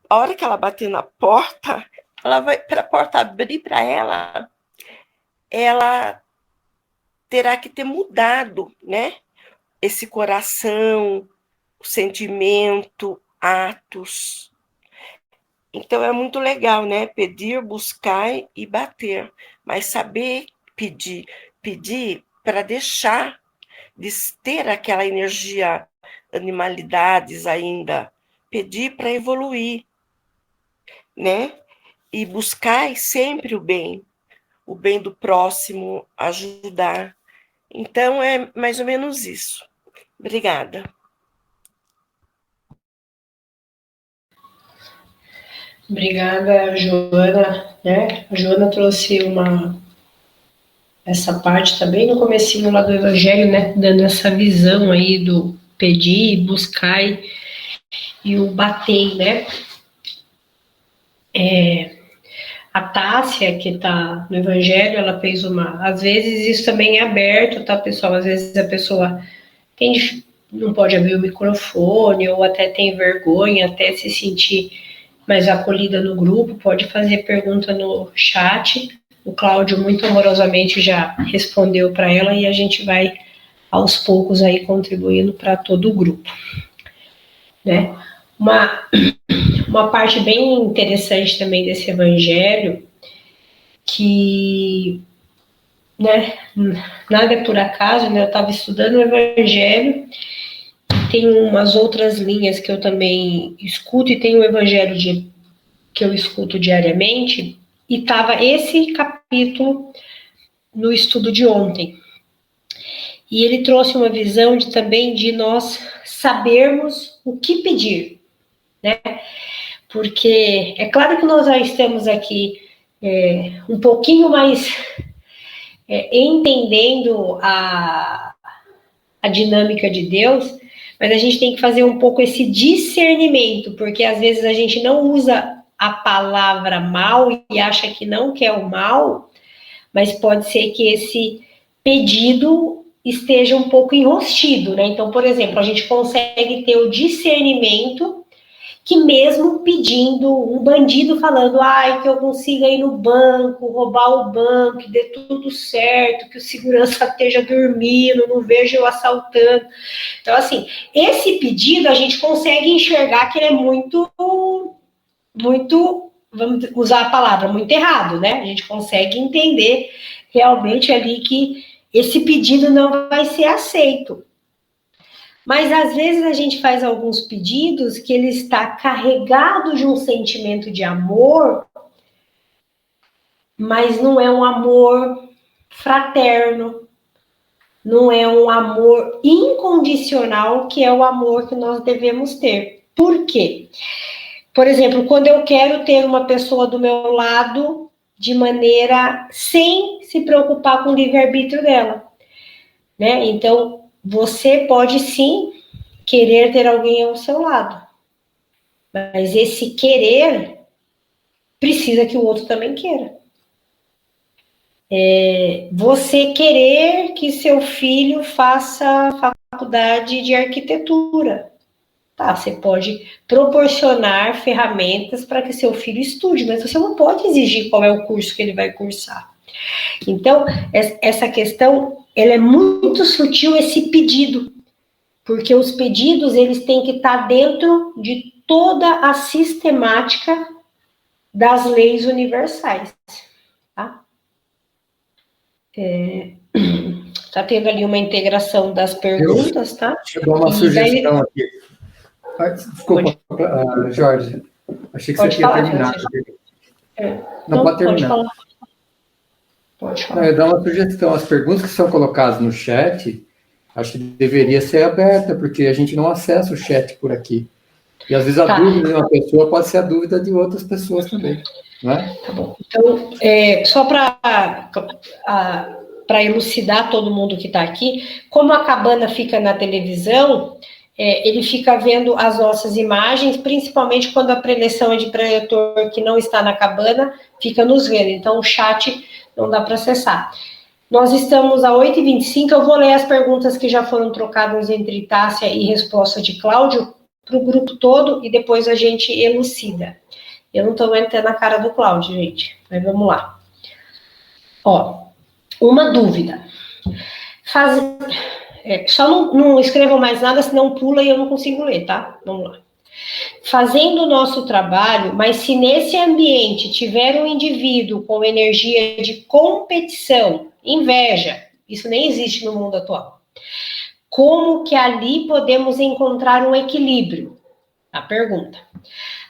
S5: a hora que ela bater na porta, ela vai para a porta abrir para ela terá que ter mudado, né? Esse coração, o sentimento, atos. Então é muito legal, né? Pedir, buscar e bater, mas saber pedir para deixar de ter aquela energia, animalidades ainda, pedir para evoluir, né? E buscar sempre o bem do próximo, ajudar. Então é mais ou menos isso. Obrigada.
S2: Obrigada, Joana. Né? A Joana trouxe essa parte também no comecinho lá do Evangelho, né? Dando essa visão aí do pedir, buscar e o bater, né? A Tássia, que está no Evangelho, ela fez às vezes isso também é aberto, tá, pessoal? Às vezes a pessoa não pode abrir o microfone ou até tem vergonha, até se sentir mais acolhida no grupo, pode fazer pergunta no chat. O Cláudio muito amorosamente já respondeu para ela e a gente vai aos poucos aí contribuindo para todo o grupo, né? Uma parte bem interessante também desse evangelho, que, né, nada é por acaso, né? Eu estava estudando o evangelho, tem umas outras linhas que eu também escuto, e tem o evangelho que eu escuto diariamente, e estava esse capítulo no estudo de ontem. E ele trouxe uma visão também de nós sabermos o que pedir, né? Porque é claro que nós já estamos aqui um pouquinho mais entendendo a dinâmica de Deus, mas a gente tem que fazer um pouco esse discernimento, porque às vezes a gente não usa a palavra mal e acha que não quer o mal, mas pode ser que esse pedido esteja um pouco enrostido, né? Então, por exemplo, a gente consegue ter o discernimento que mesmo pedindo, um bandido falando, que eu consiga ir no banco, roubar o banco, que dê tudo certo, que o segurança esteja dormindo, não veja eu assaltando. Então, assim, esse pedido a gente consegue enxergar que ele é muito, vamos usar a palavra, muito errado, né? A gente consegue entender realmente ali que esse pedido não vai ser aceito. Mas às vezes a gente faz alguns pedidos que ele está carregado de um sentimento de amor, mas não é um amor fraterno, não é um amor incondicional, que é o amor que nós devemos ter. Por quê? Por exemplo, quando eu quero ter uma pessoa do meu lado de maneira sem se preocupar com o livre-arbítrio dela, né? Então, você pode sim querer ter alguém ao seu lado, mas esse querer precisa que o outro também queira. Você querer que seu filho faça faculdade de arquitetura. Tá, você pode proporcionar ferramentas para que seu filho estude, mas você não pode exigir qual é o curso que ele vai cursar. Então, essa questão, ela é muito sutil, esse pedido, porque os pedidos, eles têm que estar dentro de toda a sistemática das leis universais, tá? Tá tendo ali uma integração das perguntas, tá?
S6: Deixa eu dar uma sugestão aqui. Desculpa, Jorge. Achei que você tinha terminado. Não, pode terminar.
S2: Pode falar.
S6: Não, eu dar uma sugestão. As perguntas que são colocadas no chat, acho que deveria ser aberta, porque a gente não acessa o chat por aqui. E às vezes a dúvida de uma pessoa pode ser a dúvida de outras pessoas também. Não é?
S2: Tá bom. Então, só para elucidar todo mundo que está aqui, como a cabana fica na televisão, ele fica vendo as nossas imagens, principalmente quando a preleção é de preletor que não está na cabana, fica nos vendo. Então, o chat não dá para acessar. Nós estamos a 8h25, eu vou ler as perguntas que já foram trocadas entre Tássia e resposta de Cláudio para o grupo todo e depois a gente elucida. Eu não estou aguentando na cara do Cláudio, gente, mas vamos lá. Ó, uma dúvida. Só não escrevam mais nada, senão pula e eu não consigo ler, tá? Vamos lá. Fazendo o nosso trabalho, mas se nesse ambiente tiver um indivíduo com energia de competição, inveja, isso nem existe no mundo atual, como que ali podemos encontrar um equilíbrio? A pergunta.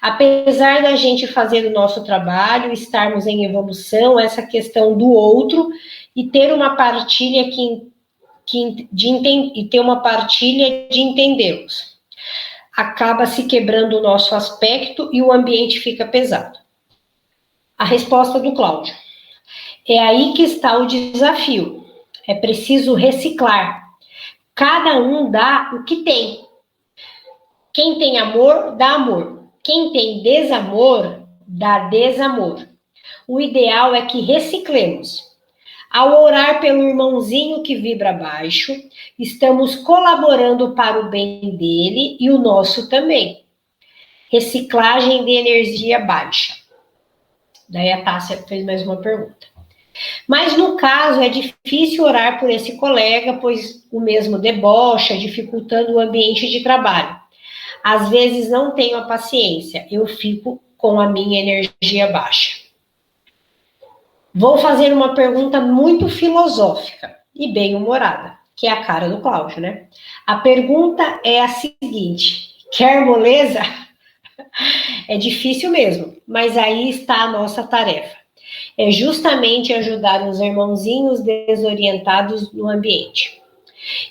S2: Apesar da gente fazer o nosso trabalho, estarmos em evolução, essa questão do outro e ter uma partilha e ter uma partilha de entendê-los. Acaba se quebrando o nosso aspecto e o ambiente fica pesado. A resposta do Cláudio. É aí que está o desafio. É preciso reciclar. Cada um dá o que tem. Quem tem amor, dá amor. Quem tem desamor, dá desamor. O ideal é que reciclemos. Ao orar pelo irmãozinho que vibra baixo, estamos colaborando para o bem dele e o nosso também. Reciclagem de energia baixa. Daí a Tássia fez mais uma pergunta. Mas no caso é difícil orar por esse colega, pois o mesmo debocha, dificultando o ambiente de trabalho. Às vezes não tenho a paciência, eu fico com a minha energia baixa. Vou fazer uma pergunta muito filosófica e bem-humorada, que é a cara do Cláudio, né? A pergunta é a seguinte: quer moleza? É difícil mesmo, mas aí está a nossa tarefa. É justamente ajudar os irmãozinhos desorientados no ambiente.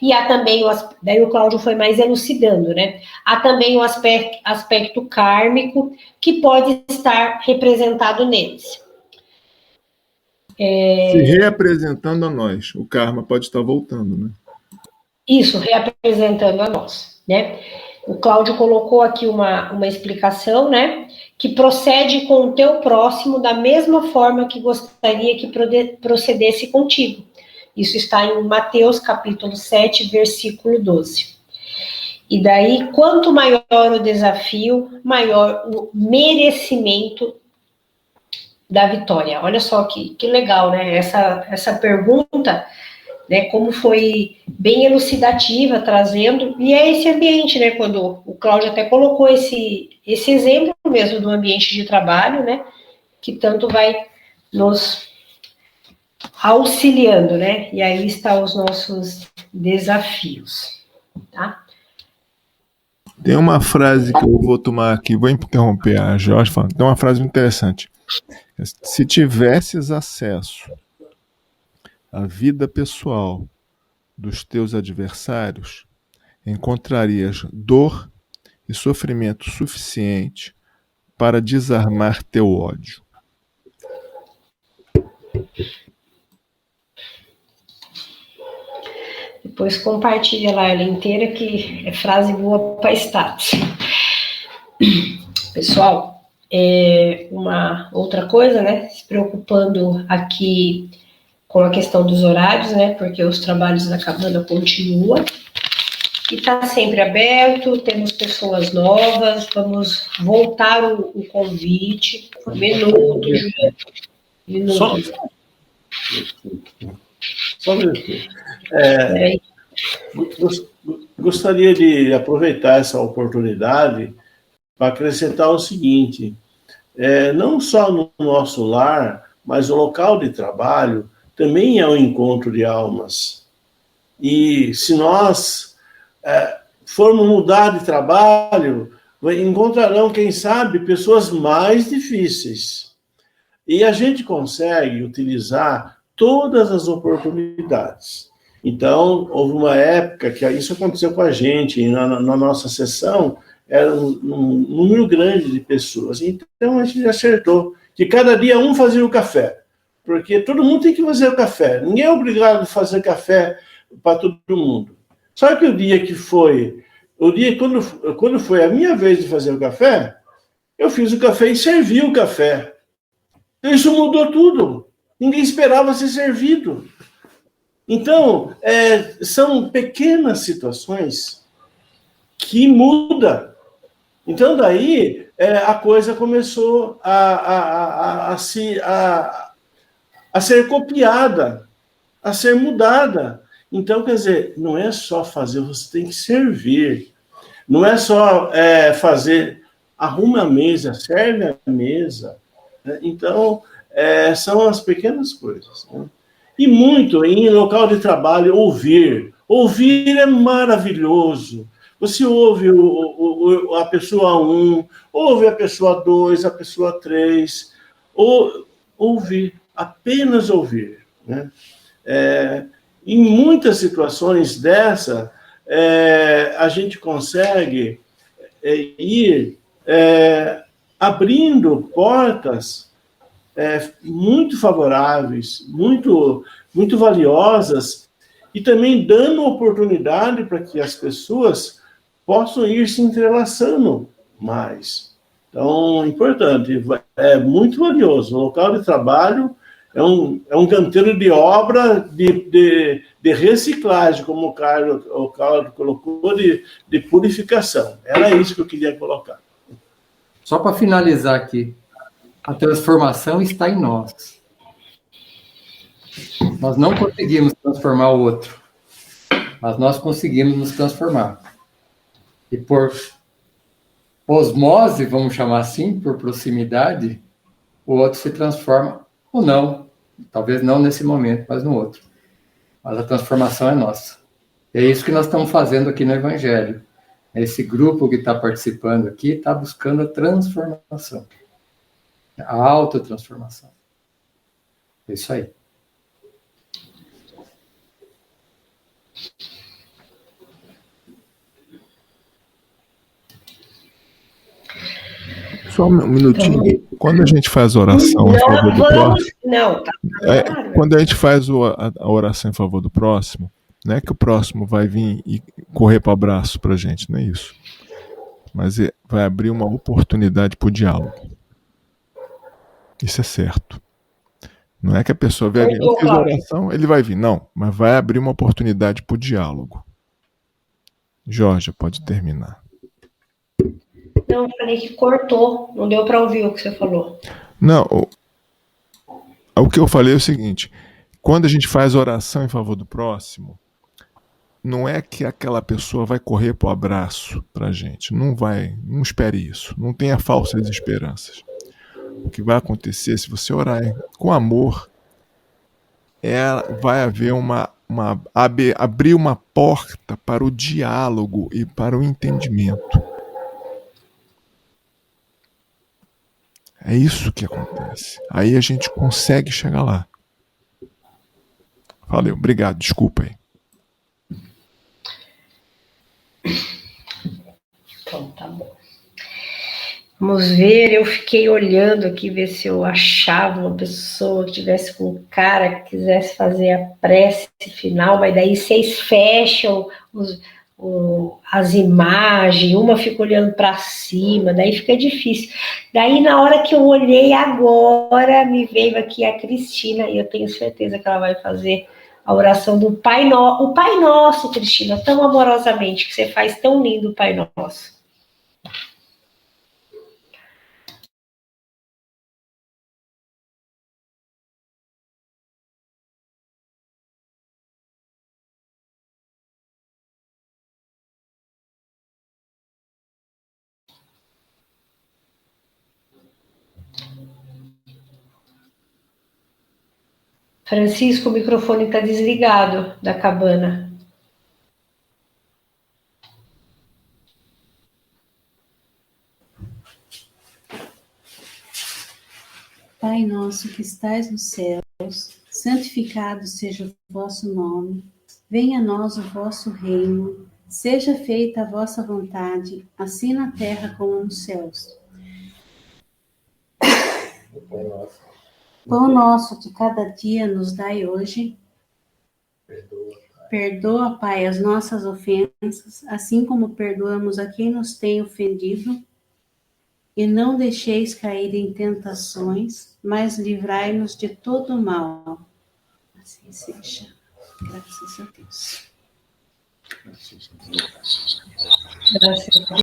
S2: E há também, daí o Cláudio foi mais elucidando, né? Há também o aspecto kármico que pode estar representado neles.
S4: Se reapresentando a nós. O karma pode estar voltando, né?
S2: Isso, reapresentando a nós, né? O Cláudio colocou aqui uma explicação, né? Que procede com o teu próximo da mesma forma que gostaria que procedesse contigo. Isso está em Mateus, capítulo 7, versículo 12. E daí, quanto maior o desafio, maior o merecimento da vitória. Olha só que legal, né? Essa pergunta, né? Como foi bem elucidativa, trazendo, e é esse ambiente, né? Quando o Cláudio até colocou esse exemplo mesmo do ambiente de trabalho, né? Que tanto vai nos auxiliando, né? E aí estão os nossos desafios, tá?
S4: Tem uma frase que eu vou tomar aqui, vou interromper a Jorge falando. Tem uma frase interessante. Se tivesses acesso à vida pessoal dos teus adversários, encontrarias dor e sofrimento suficiente para desarmar teu ódio.
S2: Depois compartilha lá ela inteira, que é frase boa para status. Pessoal, uma outra coisa, né? Se preocupando aqui com a questão dos horários, né? Porque os trabalhos da cabana continuam. E está sempre aberto, temos pessoas novas, vamos voltar o convite. Minuto, Juliana. Minuto.
S1: Só um minuto. Gostaria de aproveitar essa oportunidade para acrescentar o seguinte: não só no nosso lar, mas o local de trabalho também é um encontro de almas. E se nós formos mudar de trabalho, encontrarão, quem sabe, pessoas mais difíceis. E a gente consegue utilizar todas as oportunidades. Então, houve uma época que isso aconteceu com a gente, na nossa sessão, era um número grande de pessoas. Então, a gente acertou que cada dia um fazia o café, porque todo mundo tem que fazer o café. Ninguém é obrigado a fazer café para todo mundo. Só que quando foi a minha vez de fazer o café, eu fiz o café e servi o café. Então, isso mudou tudo. Ninguém esperava ser servido. Então, são pequenas situações que mudam. Então, daí, a coisa começou a ser copiada, a ser mudada. Então, quer dizer, não é só fazer, você tem que servir. Não é só fazer, arruma a mesa, serve a mesa. Né? Então, são as pequenas coisas. Né? E muito, em local de trabalho, ouvir. Ouvir é maravilhoso. Você ouve a pessoa 1, ouve a pessoa 2, a pessoa 3. Ouvir, apenas ouvir. Né? Em muitas situações dessa, a gente consegue ir abrindo portas muito favoráveis, muito, muito valiosas, e também dando oportunidade para que as pessoas possam ir se entrelaçando mais. Então, importante, é muito valioso. O local de trabalho é um canteiro de obra de reciclagem, como o Carlos colocou, de purificação. Era isso que eu queria colocar.
S6: Só para finalizar aqui, a transformação está em nós. Nós não conseguimos transformar o outro, mas nós conseguimos nos transformar. E por osmose, vamos chamar assim, por proximidade, o outro se transforma ou não. Talvez não nesse momento, mas no outro. Mas a transformação é nossa. E é isso que nós estamos fazendo aqui no Evangelho. Esse grupo que está participando aqui está buscando a transformação. A autotransformação. É isso aí.
S4: Só um minutinho. Quando a gente faz oração em favor do próximo...
S2: Não, tá.
S4: Quando a gente faz a oração em favor do próximo, não é que o próximo vai vir e correr para o abraço para a gente, não é isso. Mas vai abrir uma oportunidade para o diálogo. Isso é certo. Não é que a pessoa vai vir, eu fiz a oração, ele vai vir. Não, mas vai abrir uma oportunidade para o diálogo. Jorge, pode terminar.
S2: Não, eu falei que cortou, não deu para ouvir o que você falou.
S4: Não, o que eu falei é o seguinte: quando a gente faz oração em favor do próximo, não é que aquela pessoa vai correr para o abraço para a gente. Não vai, não espere isso. Não tenha falsas esperanças. O que vai acontecer, se você orar com amor, vai haver abrir uma porta para o diálogo e para o entendimento. É isso que acontece. Aí a gente consegue chegar lá. Valeu, obrigado, desculpa aí.
S2: Vamos ver, eu fiquei olhando aqui, ver se eu achava uma pessoa que tivesse com cara que quisesse fazer a prece final, mas daí vocês fecham as imagens, uma fica olhando para cima, daí fica difícil. Daí, na hora que eu olhei agora, me veio aqui a Cristina, e eu tenho certeza que ela vai fazer a oração do Pai Nosso. O Pai Nosso, Cristina, tão amorosamente, que você faz tão lindo o Pai Nosso. Francisco, o microfone está desligado da cabana.
S7: Pai nosso que estais nos céus, santificado seja o vosso nome. Venha a nós o vosso reino. Seja feita a vossa vontade, assim na terra como nos céus. Pão nosso de cada dia nos dai hoje. Perdoa, Pai, as nossas ofensas, assim como perdoamos a quem nos tem ofendido. E não deixeis cair em tentações, mas livrai-nos de todo mal. Assim seja. Graças a Deus.
S2: Graças a Deus.